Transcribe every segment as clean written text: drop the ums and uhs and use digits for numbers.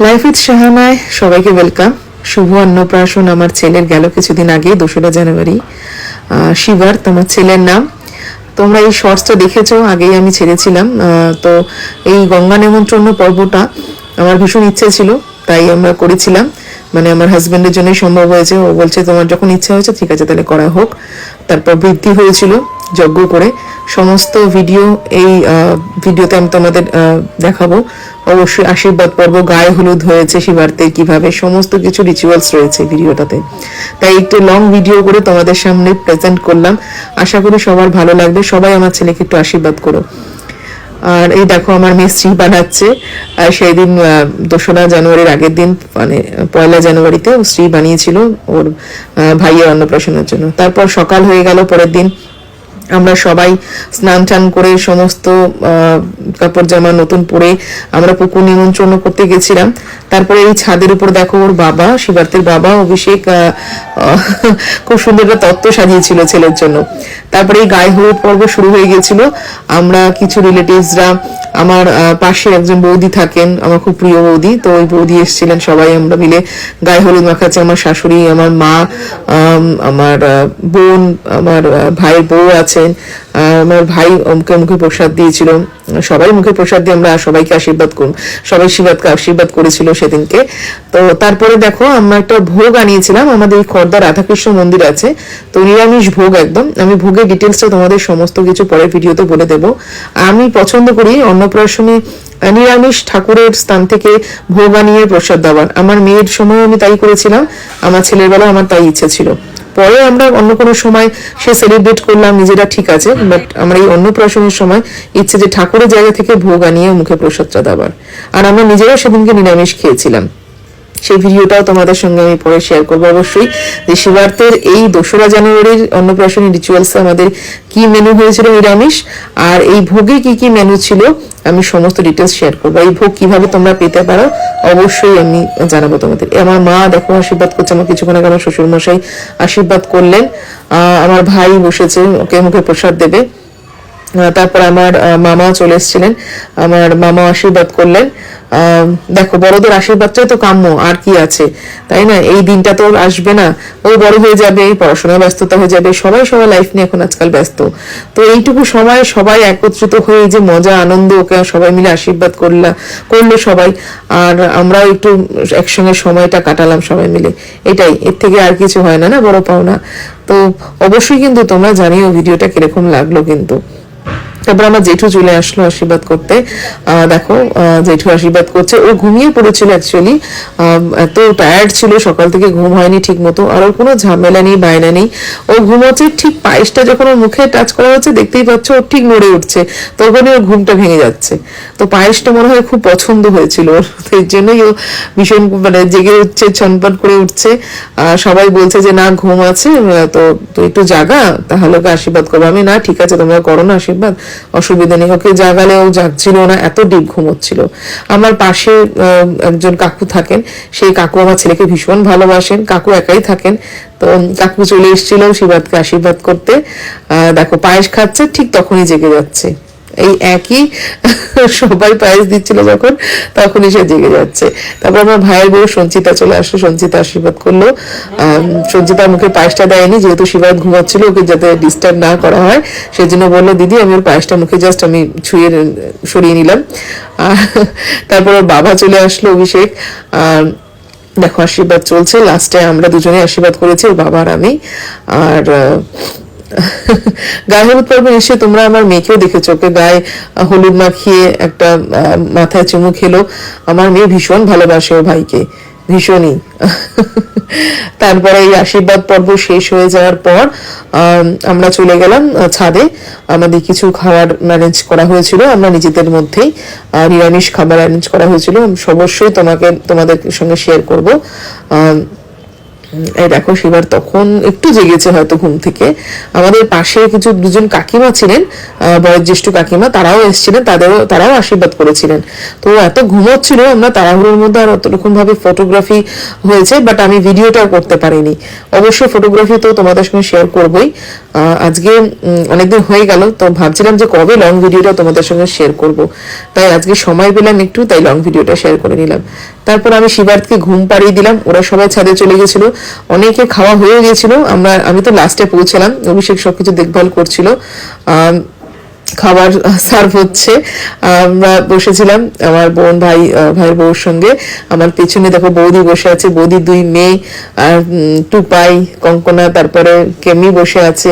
Life with শাহানায় সবাইকে welcome. শুভ অন্নপ্রাশন আমার ছেলের গেল কিছুদিন আগে, 2রা জানুয়ারি। শিবার তোমার ছেলের নাম। তোমরা এই শর্টসটা দেখেছো, আগেই আমি ছেড়েছিলাম। তো এই গঙ্গা নেমন্ত্রণ পর্বটা আমার ভীষণ ইচ্ছে ছিল, তাই আমরা করেছিলাম। মানে আমার হাজব্যান্ডের জন্যই সম্ভব হয়েছে। ও বলছে তোমার যখন ইচ্ছা হয়েছে ঠিক আছে তাহলে করা হোক। তারপর বৃদ্ধি হয়েছিল যজ্ঞ করে। সমস্ত ভিডিও এই ভিডিওতে আমি তোমাদের দেখাবো। অবশ্যই আশীর্বাদ পর্ব, গায়ে হলুদ হয়েছে শিবার্তে, কিভাবে সমস্ত কিছু রিচুয়ালস রয়েছে ভিডিওটাতে। তাই একটু লং ভিডিও করে তোমাদের সামনে প্রেজেন্ট করলাম। আশা করি সবার ভালো লাগবে। সবাই আমার ছেলেকে একটু আশীর্বাদ করো। আর এই দেখো আমার মেয়ে শ্রী বানাচ্ছে। সেই দিন 2রা জানুয়ারির আগের দিন, মানে 1লা জানুয়ারিতে ও শ্রী বানিয়েছিল ওর ভাইয়ের অন্নপ্রাশনের জন্য। তারপর সকাল হয়ে গেল, পরের দিন আমরা সবাই স্নান টান করে সমস্ত কাপড় জামা নতুন পরে আমরা পুকুর নিমন্ত্রণ করতে গেছিলাম। তারপরে এই ছাদের উপর দেখো ওর বাবা, শিবার্তের বাবা অভিষেক খুব সুন্দর একটা তত্ত্ব সাজিয়েছিল ছেলের জন্য। তারপরে এই গায়ে হলুদ পর্ব শুরু হয়ে গেছিল। আমরা কিছু রিলেটিভসরা, আমার পাশে একজন বৌদি থাকেন, আমার খুব প্রিয় বৌদি, তো ওই বৌদি এসেছিলেন, সবাই আমরা মিলে গায়ে হলুদ মাখাচ্ছে। আমার শাশুড়ি, আমার মা, আমার বোন, আমার ভাইয়ের বউ আছেন, আমার ভাই মুখে মুখে প্রসাদ দিয়েছিল। সবাই মুখে প্রসাদ দিয়ে আমরা সবাইকে আশীর্বাদ করুন, সবাই শিবাকে আশীর্বাদ করেছিল সেদিনকে। তো তারপরে দেখো আমরা একটা ভোগ আনিয়েছিলাম। আমাদের এই খর্দা রাধাকৃষ্ণ মন্দির আছে, তো নিরামিষ ভোগ একদম। আমি ভোগের ডিটেলসটা তোমাদের সমস্ত কিছু পরের ভিডিওতে বলে দেবো। আমি পছন্দ করি অন্নপ্রাশনে নিরামিষ ঠাকুরের স্থান থেকে ভোগ আনিয়ে প্রসাদ দেওয়ার। আমার মেয়ের সময় আমি তাই করেছিলাম, আমার ছেলের বেলা আমার তাই ইচ্ছে ছিল। পরে আমরা অন্য কোনো সময় সে সেলিব্রেট করলাম নিজেরা, ঠিক আছে, বাট আমার এই অন্নপ্রাশনের সময় ইচ্ছে যে ঠাকুরের জায়গা থেকে ভোগ আনিয়ে মুখে প্রসাদটা দেওয়ার। আর আমরা নিজেরাও সেদিনকে নিরামিষ খেয়েছিলাম। সেই ভিডিওটাও তোমাদের সঙ্গে আমি পরে শেয়ার করবো অবশ্যই। যে শিবার্তের এই 2রা জানুয়ারির অন্নপ্রাশনের রিচুয়ালসে আমাদের কি মেনু হয়েছিল নিরামিষ, আর এই ভোগে কি কি মেনু ছিল আমি সমস্ত ডিটেলস শেয়ার করবো। এই ভোগ কিভাবে তোমরা পেতে পারো অবশ্যই আমি জানাবো তোমাদের। আমার মা দেখো আশীর্বাদ করছে, আমার কিছুক্ষণ আগে আমার শ্বশুর মশাই আশীর্বাদ করলেন। আমার ভাই বসেছে, ওকে মুখে প্রসাদ দেবে। তারপর আমার মামা চলে এসেছিলেন, আমার মামা আশীর্বাদ করলেন। দেখো বড়দের আশীর্বাদটাই তো কাম্য, আর কি আছে, তাই না? এই দিনটা তো আসবে না, ও বড় হয়ে যাবে, পড়াশোনায় ব্যস্ততা হয়ে যাবে, সবাই সবাই লাইফ নিয়ে এখন আজকাল ব্যস্ত। তো এইটুকু সময় সবাই একত্রিত হয়ে যে মজা আনন্দ, ওকে সবাই মিলে আশীর্বাদ করলো সবাই, আর আমরাও একটু একসঙ্গে সময়টা কাটালাম সবাই মিলে। এটাই, এর থেকে আর কিছু হয় না, না বড় পাওনা। তো অবশ্যই কিন্তু তোমরা জানিও ভিডিওটা কিরকম লাগলো কিন্তু। তারপর আমার জেঠু চলে আসলো আশীর্বাদ করতে। দেখো জেঠু আশীর্বাদ করছে। ও ঘুমিয়ে পড়েছিল অ্যাকচুয়ালি, এত টায়ার্ড ছিল, সকাল থেকে ঘুম হয়নি ঠিক মতো। আর ওর কোনো ঝামেলা নেই, বায়না নেই, ও ঘুমোচ্ছে। ঠিক পায়েসটা যখন ওর মুখে টাচ করা হচ্ছে, দেখতেই পাচ্ছ ও ঠিক নড়ে উঠছে, তখনই ওর ঘুমটা ভেঙে যাচ্ছে। তো পায়েসটা মনে হয় খুব পছন্দ হয়েছিল ওর, এর জন্যই ও ভীষণ মানে জেগে উঠছে, ছনপট করে উঠছে। সবাই বলছে যে না ঘুম আছে, তো তুই একটু জাগা, তাহলে ওকে আশীর্বাদ করবো। আমি না ঠিক আছে তোমরা করো না আশীর্বাদ, অসুবিধা নেই। ওকে জাগালে ও জাগছিল না, এত ডিপ ঘুমোচ্ছিল। আমার পাশে একজন কাকু থাকেন, সেই কাকু আমার ছেলেকে ভীষণ ভালোবাসেন। কাকু একাই থাকেন, তো কাকু চলে এসেছিল শিবাদকে আশীর্বাদ করতে। দেখো পায়েস খাচ্ছে, ঠিক তখনই জেগে যাচ্ছে। এই একই সবাই পায়েস দিচ্ছিল যখন, তখনই সে জেগে যাচ্ছে। তারপর আমার ভাইয়ের বউ সঞ্চিতা চলে আসলো, সঞ্চিতা আশীর্বাদ করলো। সঞ্চিতার মুখে পায়েসটা দেয়নি, যেহেতু শিবাদ ঘুমাচ্ছিল, ওকে যাতে ডিস্টার্ব না করা হয় সেজন্য বললো দিদি আমি ওর পায়েসটা মুখে জাস্ট আমি ছুঁয়ে সরিয়ে নিলাম। তারপর ওর বাবা চলে আসলো অভিষেক। দেখো আশীর্বাদ চলছে, লাস্টে আমরা দুজনে আশীর্বাদ করেছি, ওর বাবা আর আমি। আর গায়ে হলুদ পর্বে এসে তোমরা আমার মেয়েকেও দেখেছো, ওকে গায়ে হলুদ মাখিয়ে একটা মাথায় চুমু খেলো। আমার মেয়ে ভীষণ ভালোবাসে ওর ভাইকে, ভীষণই। তারপরে এই আশীর্বাদ পর্ব শেষ হয়ে যাওয়ার পর আমরা চলে গেলাম ছাদে। আমাদের কিছু খাবার ম্যানেজ করা হয়েছিল, আমরা নিজেদের মধ্যেই নিরামিষ খাবার অ্যারেঞ্জ করা হয়েছিল, অবশ্যই তোমাদের সঙ্গে শেয়ার করবো। এই দেখো শিবার তখন একটু জেগেছে হয়তো ঘুম থেকে। আমাদের পাশে কিছু দুজন কাকিমা ছিলেন, বয়োজ্যেষ্ঠ কাকিমা, তারাও এসেছিলেন, তারাও আশীর্বাদ করেছিলেন। তো এত ঘুমোচ্ছিল, আমরা তাড়াহুড়োর মধ্যে আর অতরকম ভাবে ফটোগ্রাফি হয়েছে, বাট আমি ভিডিওটা করতে পারিনি। অবশ্যই ফটোগ্রাফি তো তোমাদের সঙ্গে শেয়ার করবোই। আজকে অনেকদিন হয়ে গেল, তো ভাবছিলাম যে কবে লং ভিডিওটা তোমাদের সঙ্গে শেয়ার করব, তাই আজকে সময় পেলাম একটু, তাই লং ভিডিওটা শেয়ার করে নিলাম। তারপর আমি শিবার্থকে ঘুম পাড়িয়ে দিলাম, ওরা সবাই ছাদে চলে গেছিল, অনেকে খাওয়া হয়ে গেছিল। আমি তো লাস্টে পৌঁছালাম, অভিষেক সবকিছু দেখভাল করছিল। খাবার সার্ভ হচ্ছে, আমরা বসেছিলাম আমার বোন ভাইয়ের বউর সঙ্গে। আমার পেছনে দেখো বৌদি বসে আছে, বৌদির 2 মেয়ে, আর টুপাই, কঙ্কনা, তারপরে কেমি বসে আছে,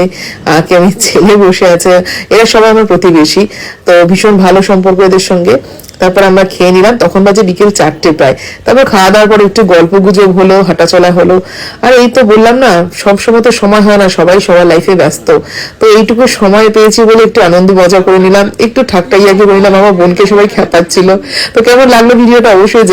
কেমির ছেলে বসে আছে। এরা সবাই আমার প্রতিবেশী, তো ভীষণ ভালো সম্পর্ক এদের সঙ্গে। তারপর আমরা খেয়ে নিলাম, তখন বাজে বিকেল 4টে প্রায়। তারপর খাওয়া দাওয়ার পর একটু গল্প গুজব হলো, হাঁটাচলা হলো। আর এই তো বললাম না, সবসময় তো সময় হয় না, সবাই সবার লাইফে ব্যস্ত। তো এইটুকু সময় পেয়েছি বলে একটু আনন্দ মজা করে নিলাম, একটু ঠাট্টা ইয়ার্কি করে নিলাম। আমার বোনকে সবাই খেপাচ্ছিল। তো কেমন লাগলো ভিডিওটা অবশ্যই